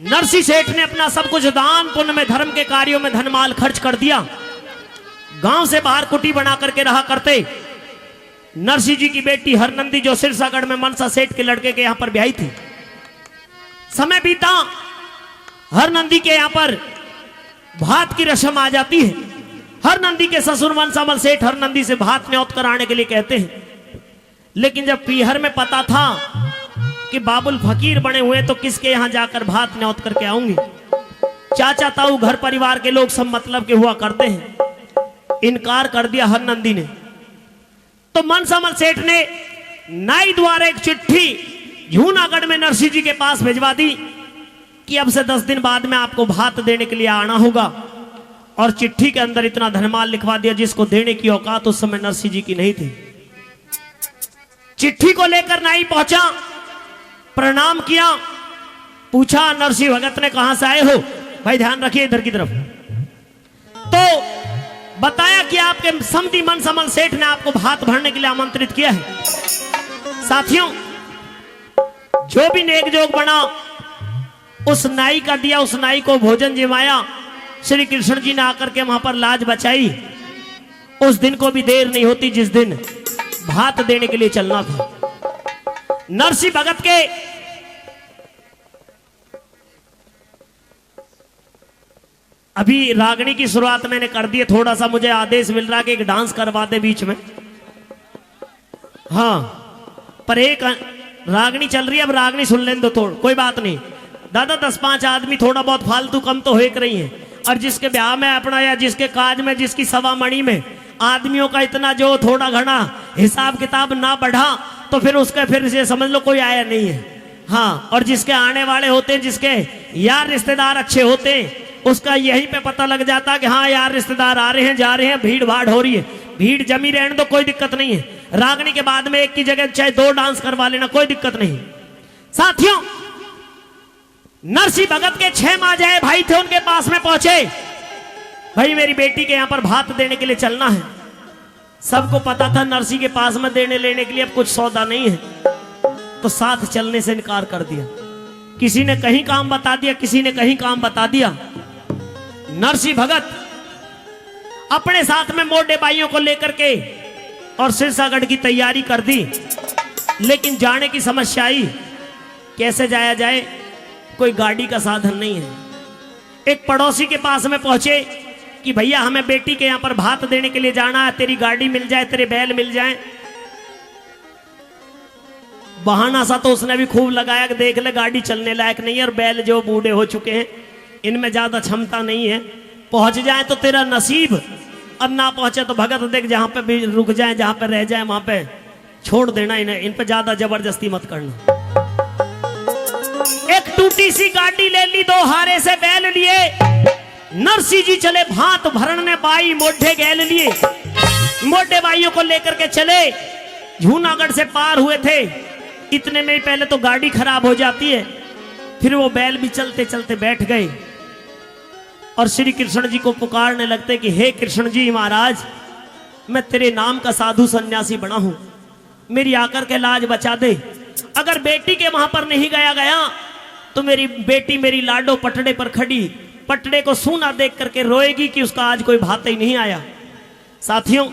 नरसिंह सेठ ने अपना सब कुछ दान पुण्य में धर्म के कार्यों में धनमाल खर्च कर दिया। गांव से बाहर कुटी बना करके रहा करते। नरसिंह जी की बेटी हरनंदी जो सिरसागढ़ में मनसा सेठ के लड़के के यहां पर ब्याही थी। समय बीता, हरनंदी के यहां पर भात की रस्म आ जाती है। हरनंदी के ससुर मनसामल सेठ हरनंदी से भात न्योत कराने के लिए कहते हैं, लेकिन जब पीहर में पता था कि बाबुल फकीर बने हुए तो किसके यहां जाकर भात न्योत करके आऊंगी। चाचा ताऊ घर परिवार के लोग सब मतलब के हुआ करते हैं। इनकार कर दिया हरनंदी ने। तो मनसामल सेठ ने नाई द्वारा एक चिट्ठी जूनागढ़ में नरसिंह जी के पास भिजवा दी कि अब से 10 दिन बाद में आपको भात देने के लिए आना होगा। और चिट्ठी के अंदर इतना धनमाल लिखवा दिया जिसको देने की औकात उस समय नरसिंह जी की नहीं थी। चिट्ठी को लेकर नाई पहुंचा, प्रणाम किया, पूछा नरसिंह भगत ने कहां से आए हो? भाई ध्यान रखिए इधर की तरफ। तो बताया कि आपके समधी मनसामल सेठ ने आपको भात भरने के लिए आमंत्रित किया है। साथियों, जो भी नेक जोग बना उस नाई का दिया, उस नाई को भोजन जिमाया। श्री कृष्ण जी ने आकर के वहां पर लाज बचाई। उस दिन को भी देर नहीं होती जिस दिन भात देने के लिए चलना था। नरसिंह भगत के अभी रागनी की शुरुआत मैंने कर दी है। थोड़ा सा मुझे आदेश मिल रहा है कि एक डांस करवा दे बीच में। हाँ, पर एक रागनी चल रही है, अब रागनी सुन लें दो थोड़ा, कोई बात नहीं। दादा 10-5 आदमी थोड़ा बहुत फालतू कम तो हो रही है। और जिसके ब्याह में अपना या जिसके काज में जिसकी सवा मणि में आदमियों का इतना जो थोड़ा घना हिसाब किताब ना बढ़ा तो फिर उसका फिर से समझ लो कोई आया नहीं है। हाँ, और जिसके आने वाले होते हैं, जिसके यार रिश्तेदार अच्छे होते हैं, उसका यहीं पे पता लग जाता है कि हाँ यार रिश्तेदार आ रहे हैं, जा रहे हैं, भीड़ भाड़ हो रही है। भीड़ जमी रहने तो कोई दिक्कत नहीं है। रागनी के बाद में एक की जगह चाहे 2 डांस करवा लेना, कोई दिक्कत नहीं। साथियों, नरसिंह भगत के 6 मांझे भाई थे, उनके पास में पहुंचे। भाई मेरी बेटी के यहां पर भात देने के लिए चलना है। सबको पता था नरसिंह के पास में देने लेने के लिए अब कुछ सौदा नहीं है, तो साथ चलने से इनकार कर दिया। किसी ने कहीं काम बता दिया, किसी ने कहीं काम बता दिया। नरसिंह भगत अपने साथ में मोटे भाइयों को लेकर के और सिरसागढ़ की तैयारी कर दी। लेकिन जाने की समस्या आई, कैसे जाया जाए, कोई गाड़ी का साधन नहीं है। एक पड़ोसी के पास में पहुंचे कि भैया हमें बेटी के यहां पर भात देने के लिए जाना है, तेरी गाड़ी मिल जाए, तेरे बैल मिल जाए। बहाना सा तो उसने भी खूब लगाया कि देख ले गाड़ी चलने लायक नहीं है और बैल जो बूढ़े हो चुके हैं, इनमें ज्यादा क्षमता नहीं है। पहुंच जाए तो तेरा नसीब, अब ना पहुंचे तो भगत देख जहां पे भी रुक जाए, जहां पे रह जाए वहां पे छोड़ देना इन्हें, इन पे ज्यादा जबरदस्ती मत करना। एक टूटी सी गाड़ी ले ली, 2 हारे से बैल लिए, नरसिंह जी चले भात भरने। बाई मोढ़े गैल लिए, मोढ़े भाइयों को लेकर के चले। जूनागढ़ से पार हुए थे, इतने में ही पहले तो गाड़ी खराब हो जाती है, फिर वो बैल भी चलते चलते बैठ गए और श्री कृष्ण जी को पुकारने लगते कि हे कृष्ण जी महाराज, मैं तेरे नाम का साधु सन्यासी बना हूं, मेरी आकर के लाज बचा दे। अगर बेटी के वहां पर नहीं गया तो मेरी बेटी मेरी लाडो पटड़े पर खड़ी, पटड़े को सूना देख करके रोएगी कि उसका आज कोई भात ही नहीं आया। साथियों,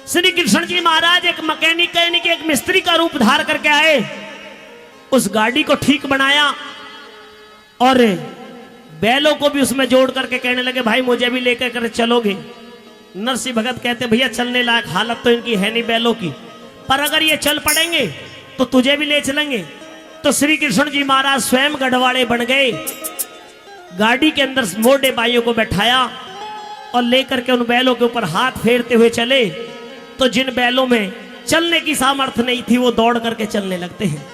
श्री कृष्ण जी महाराज एक मैकेनिक एक मिस्त्री का रूप धार करके आए, उस गाड़ी को ठीक बनाया और बैलों को भी उसमें जोड़ करके कहने लगे भाई मुझे भी लेकर कर चलोगे। नरसिंह भगत कहते भैया चलने लायक हालत तो इनकी है नहीं बैलों की, पर अगर ये चल पड़ेंगे तो तुझे भी ले चलेंगे। तो श्री कृष्ण जी महाराज स्वयं गढ़वाड़े बन गए, गाड़ी के अंदर मोटे भाइयों को बैठाया और लेकर के उन बैलों के ऊपर हाथ फेरते हुए चले। तो जिन बैलों में चलने की सामर्थ्य नहीं थी वो दौड़ करके चलने लगते हैं।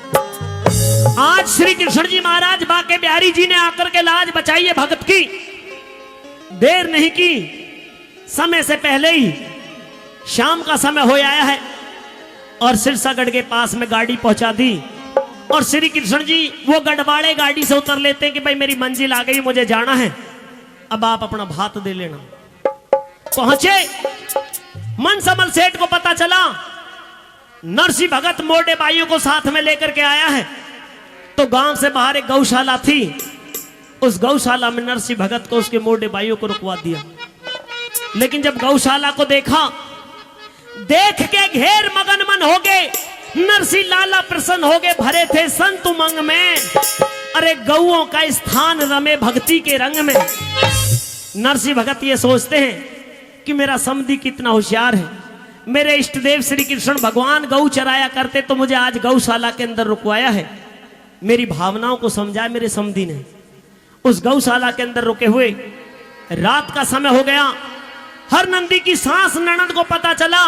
आज श्री कृष्ण जी महाराज बाके बिहारी जी ने आकर के लाज बचाई है भगत की। देर नहीं की, समय से पहले ही शाम का समय हो आया है और सिरसागढ़ के पास में गाड़ी पहुंचा दी। और श्री कृष्ण जी वो गढ़वाड़े गाड़ी से उतर लेते हैं कि भाई मेरी मंजिल आ गई, मुझे जाना है, अब आप अपना भात दे लेना। पहुंचे, मनसामल सेठ को पता चला नरसिंह भगत मोटे भाइयों को साथ में लेकर के आया है। तो गांव से बाहर एक गौशाला थी, उस गौशाला में नरसिंह भगत को उसके मोटे भाइयों को रुकवा दिया। लेकिन जब गौशाला को देखा, देख के घेर मगन मन हो गए। नरसिंह लाला प्रसन्न हो गए, भरे थे संत उमंग में। अरे गौओं का स्थान रमे भक्ति के रंग में। नरसिंह भगत ये सोचते हैं कि मेरा समधी कितना होशियार है। मेरे इष्ट देव श्री कृष्ण भगवान गौ चराया करते तो मुझे आज गौशाला के अंदर रुकवाया है। मेरी भावनाओं को समझा मेरे समधी ने। उस गौशाला के अंदर रुके हुए रात का समय हो गया। हर नंदी की सांस ननद को पता चला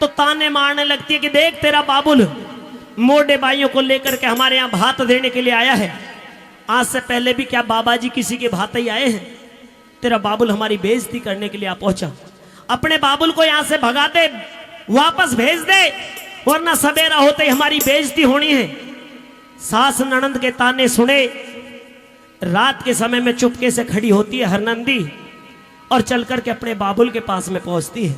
तो ताने मारने लगती है कि देख तेरा बाबुल मोटे भाइयों को लेकर के हमारे यहाँ भात देने के लिए आया है। आज से पहले भी क्या बाबा जी किसी के भात ही आए हैं? तेरा बाबुल हमारी बेइज्जती करने के लिए आ पहुंचा। अपने बाबुल को यहाँ से भगा दे, वापस भेज दे, वरना सवेरा होते ही हमारी बेइज्जती होनी है। सास ननद के ताने सुने, रात के समय में चुपके से खड़ी होती है हरनंदी और चल करके अपने बाबुल के पास में पहुंचती है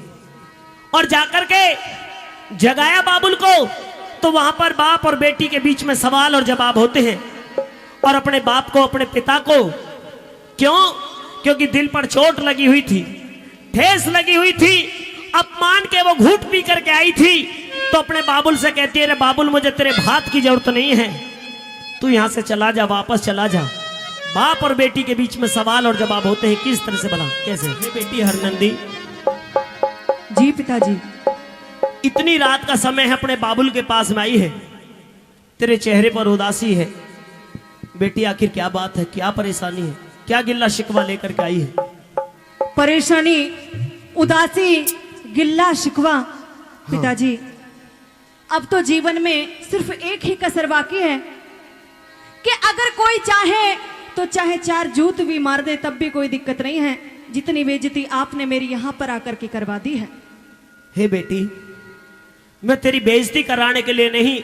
और जाकर के जगाया बाबुल को। तो वहां पर बाप और बेटी के बीच में सवाल और जवाब होते हैं। और अपने बाप को, अपने पिता को, क्यों? क्योंकि दिल पर चोट लगी हुई थी, ठेस लगी हुई थी, अपमान के वो घूट पी करके आई थी। तो अपने बाबुल से कहती है, अरे बाबुल मुझे तेरे भात की जरूरत नहीं है, तू यहां से चला जा, वापस चला जा। बाप और बेटी के बीच में सवाल और जवाब होते हैं। किस तरह से भला, कैसे? बेटी हरनंदी। जी पिताजी। इतनी रात का समय है, अपने बाबुल के पास में आई है, तेरे चेहरे पर उदासी है। बेटी आखिर क्या बात है, क्या परेशानी है, क्या गिल्ला शिकवा लेकर के आई है? परेशानी, उदासी, गिल्ला शिकवा। पिताजी, अब तो जीवन में सिर्फ एक ही कसर बाकी है कि अगर कोई चाहे तो चाहे 4 जूत भी मार दे तब भी कोई दिक्कत नहीं है। जितनी बेइज्जती आपने मेरी यहां पर आकर के करवा दी है। हे बेटी, मैं तेरी बेइज्जती कराने के लिए नहीं,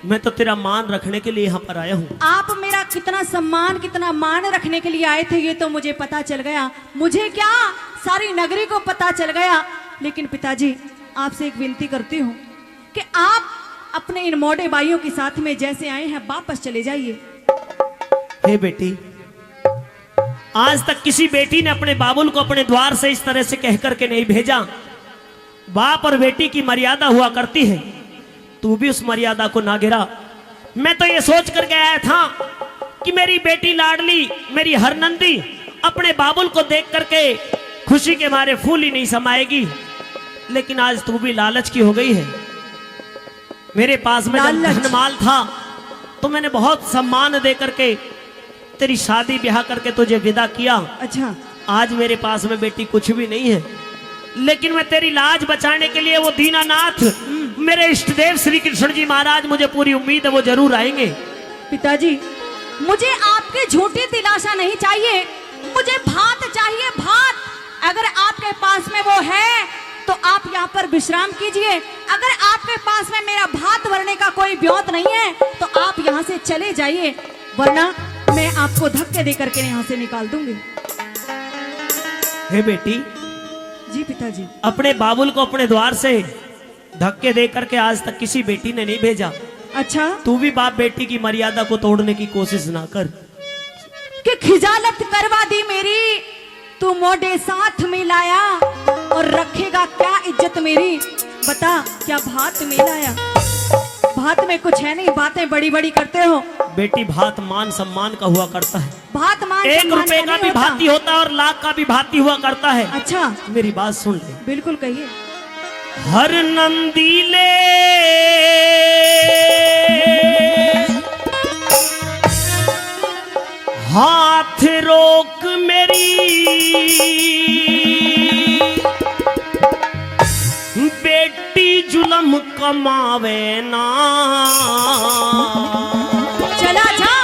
मैं तो तेरा मान रखने के लिए यहाँ पर आया हूँ। आप मेरा कितना सम्मान, कितना मान रखने के लिए आए थे ये तो मुझे पता चल गया। मुझे क्या, सारी नगरी को पता चल गया। लेकिन पिताजी, आपसे एक विनती करती हूँ कि आप अपने इन मोटे भाइयों के साथ में जैसे आए हैं वापस चले जाइए। हे बेटी, आज तक किसी बेटी ने अपने बाबुल को अपने द्वार से इस तरह से कह करके नहीं भेजा। बाप और बेटी की मर्यादा हुआ करती है, तू भी उस मर्यादा को ना गिरा। मैं तो ये सोच करके आया था कि मेरी बेटी लाडली, मेरी हरनंदी अपने बाबुल को देख करके खुशी के मारे फूल ही नहीं समाएगी। लेकिन आज तू भी लालच की हो गई है। मेरे पास में जब धनमाल था तो मैंने बहुत सम्मान दे करके तेरी शादी ब्याह करके तुझे विदा किया। अच्छा, आज मेरे पास में बेटी कुछ भी नहीं है, लेकिन मैं तेरी लाज बचाने के लिए वो दीनानाथ मेरे इष्ट देव श्री कृष्ण जी महाराज, मुझे पूरी उम्मीद है वो जरूर आएंगे। पिताजी, मुझे आपकी झूठी दिलासा नहीं चाहिए, मुझे भात चाहिए, भात। अगर आपके पास में वो है तो आप यहाँ पर विश्राम कीजिए। अगर आपके पास में मेरा भात भरने का कोई ब्योत नहीं है तो आप यहाँ से चले जाइए, वरना मैं आपको धक्के दे करके यहाँ से निकाल दूंगी। हे बेटी। जी पिताजी। अपने बाबुल को अपने द्वार से धक्के दे करके आज तक किसी बेटी ने नहीं भेजा। अच्छा, तू भी बाप बेटी की मर्यादा को तोड़ने की कोशिश ना कर कि खिजालत करवा दी मेरी, तू मोटे साथ में लाया और रखेगा क्या इज्जत मेरी? बता, क्या भात में लाया? भात में कुछ है नहीं, बातें बड़ी बड़ी करते हो। बेटी, भात मान सम्मान का हुआ करता है। भात मान 1 रुपए का भी भाती होता है और लाख का भी भाती हुआ करता है। अच्छा, मेरी बात सुन ले। बिल्कुल कहिए। हर नंदीले हाथ रोक मेरी, बेटी जुलम कमावे ना। चला जा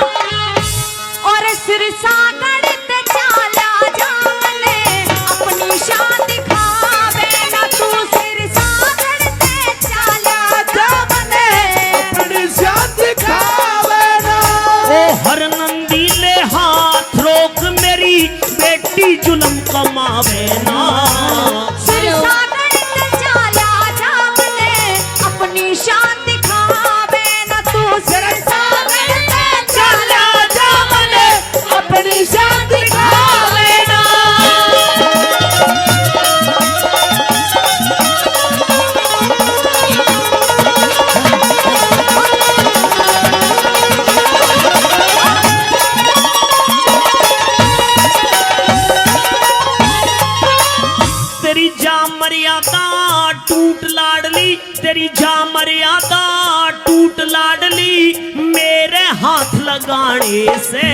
और सिर सागर ते चाला जा, मने अपनी शान दिखावे ना। तू सिर सागर ते चाला जा, मने अपनी शान दिखावे ना। ओ हर नंदीले हाथ रोक मेरी, बेटी जुलम कमावे ना। सिर सागर ते चाला जा, मने अपनी शान दिखावे ना। तू सिर सागर ते चाला जा, मने से।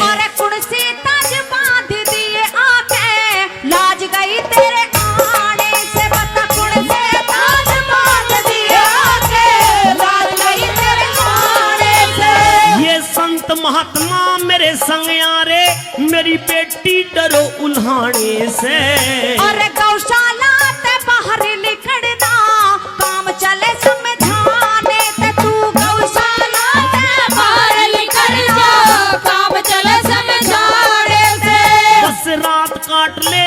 और कुर्सी तज बांध दिए आके लाज गई तेरे आने से। बता कुर्सी तज बांध दिए आके लाज गई तेरे आने से। ये संत महात्मा मेरे संग यारे, मेरी बेटी डरो उल्हाने से। और गौशाला ते बाहर निकलना काम चले समझाने ते। तू गौशाला ते बाहर निकलना काम चले समझाने से। बस रात काट ले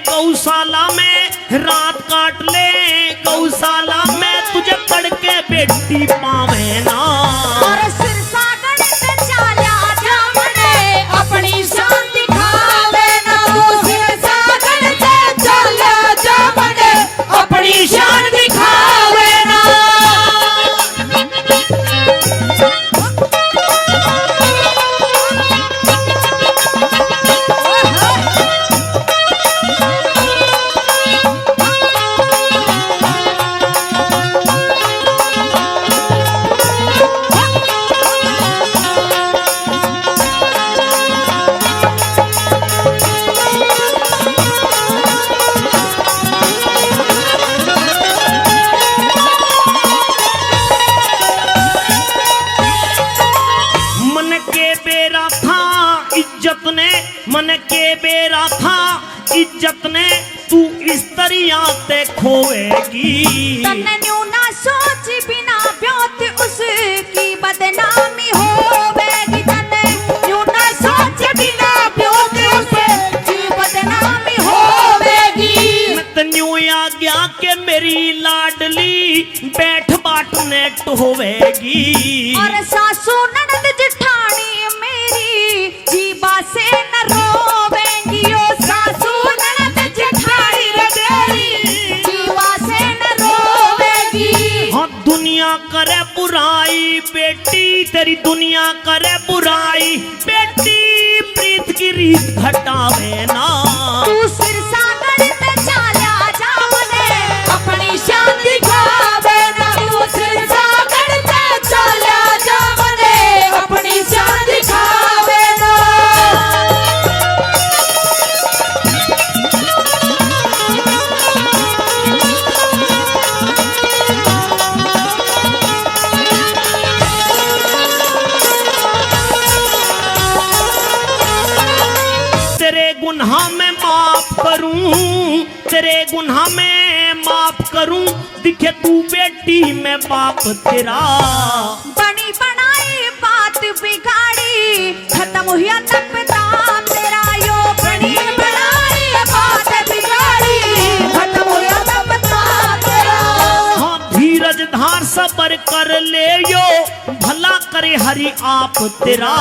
गौशाला में, रात काट ले गौशाला में, तुझे पढ़ के बेटी पावे ना। और सिरसागढ़ से चाल्या जामने अपनी शान दिखावे ना। तू सिरसागढ़ से चाल्या जामने अपनी शान दिखावे ना। मन के बेरा था इज्जत ने, मन के बेरा था इज्जत ने, तू इस तरिया ते खोएगी। तन्ने न्यू ना सोच बिना ब्योत उसकी बदनामी होवेगी। तन्ने न्यू ना सोच बिना ब्योत उसकी बदनामी होवेगी। मैं तन्यू आज्ञा के मेरी लाडली बैठ बाटने टोवेगी। और सासू ननद जिठानी मेरी जीबा से न रोवेंगी। ओ सासू ननद जिठानी मेरी जीबा से न रोवेगी। हाँ दुनिया करे बुराई बेटी तेरी, दुनिया करे बुराई बेटी, प्रीत की रीत घटावे ना। तू सिरसागढ़ से चाल्या जामने अपनी शान दिखावे ना। तू सिरसागढ़ से चाल्या जामने अपनी शान दिखावे ना। तेरे गुनाह में माफ करूं, तेरे गुनाह में माफ करूं, दिखे तू बेटी में बाप तेरा। बनी बनाई बात बिगाड़ी खत्म हुआ तब दाम तेरा। यो बनी बनाई बात बिगाड़ी खत्म हुआ तब दाम तेरा। हाँ धीरज धार सबर कर ले यो, भला करे हरि आप तेरा।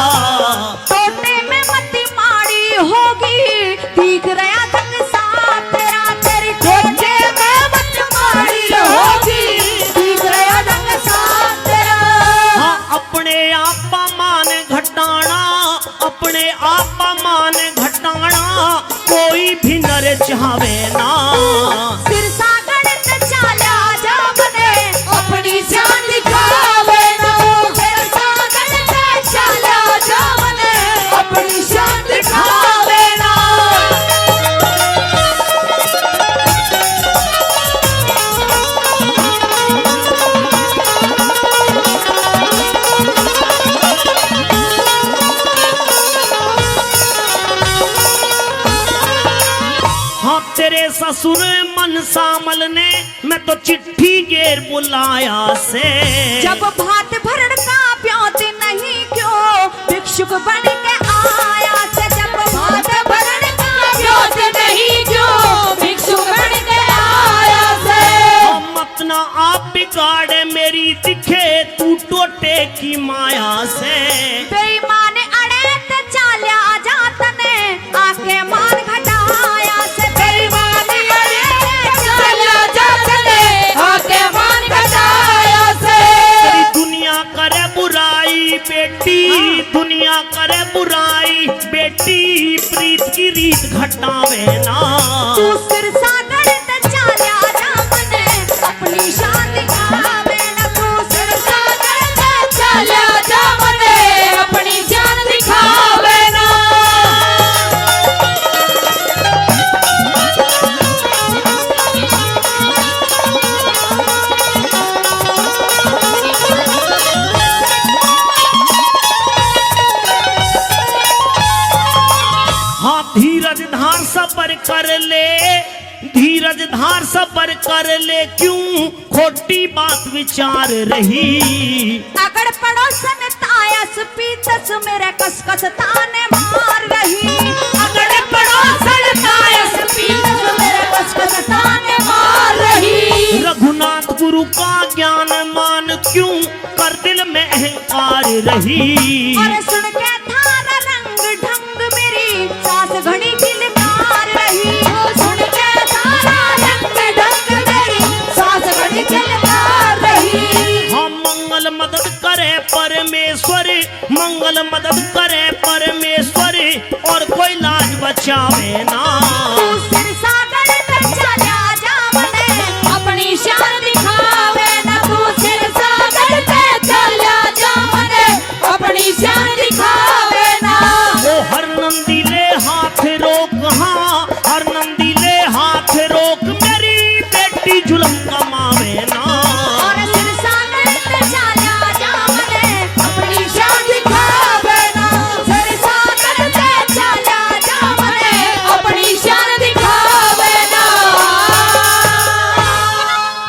टोटे में मत मारी होगी दिख रहा तंग साथ तेरा। तेरी टोटे में मत मारी होगी दिख रहा तंग साथ तेरा। हाँ अपने आप मान घटाना, अपने आप मान घटाना, कोई भी नर चाहे ना। सिरसागढ़ से चाल्या जामने अपनी शान दिखावे ना। सिरसागढ़ से चाल्या जामने अपनी शान दिखावे ना। हाँ तेरे ससुर मनसामल ने मैं तो चिट्ठी गेर बुलाया से। जब भात भरण का ब्योत नहीं क्यों भिक्षुक बन के आया से। जब भात भरण का ब्योत नहीं क्यों भिक्षुक बन के आया से। हम अपना आप बिगाड़े मेरी दिखे तू टोटे की माया से। बेईमान अड़े ते चाल्या जातने आके मान घटाया से। बेईमान अड़े ते चाल्या जातने आके मान घटाया से। तेरी दुनिया करे बुराई बेटी, दुनिया करे बुराई बेटी, प्रीत की रीत घटावे ना। तू सिरसागढ़ से चाल्या जामने अपनी शान दिखावे ना। तू सिरसागढ़ से चाल्या जामने अपनी शान दिखावे हाँ धीरज धार सबर कर ले, धीरज धार सबर कर ले, क्यों खोटी बात विचार रही। अगर पड़ोसन तायस पीतस मेरे कसकस ताने मार रही। अगर पड़ोसन तायस पीतस मेरे कसकस ताने मार रही। रघुनाथ गुरु का ज्ञान मान, क्यों कर दिल में अहंकार रही। और सुन के थारा रंग ढंग मेरी सास घड़ी किलकार रही। सुन के थारा रंग ढंग मेरी सास घड़ी किलकार रही। हम मंगल मदद करे परमेश्वर, मंगल मदद करे परमेश्वर, और कोई लाज बचावे ना।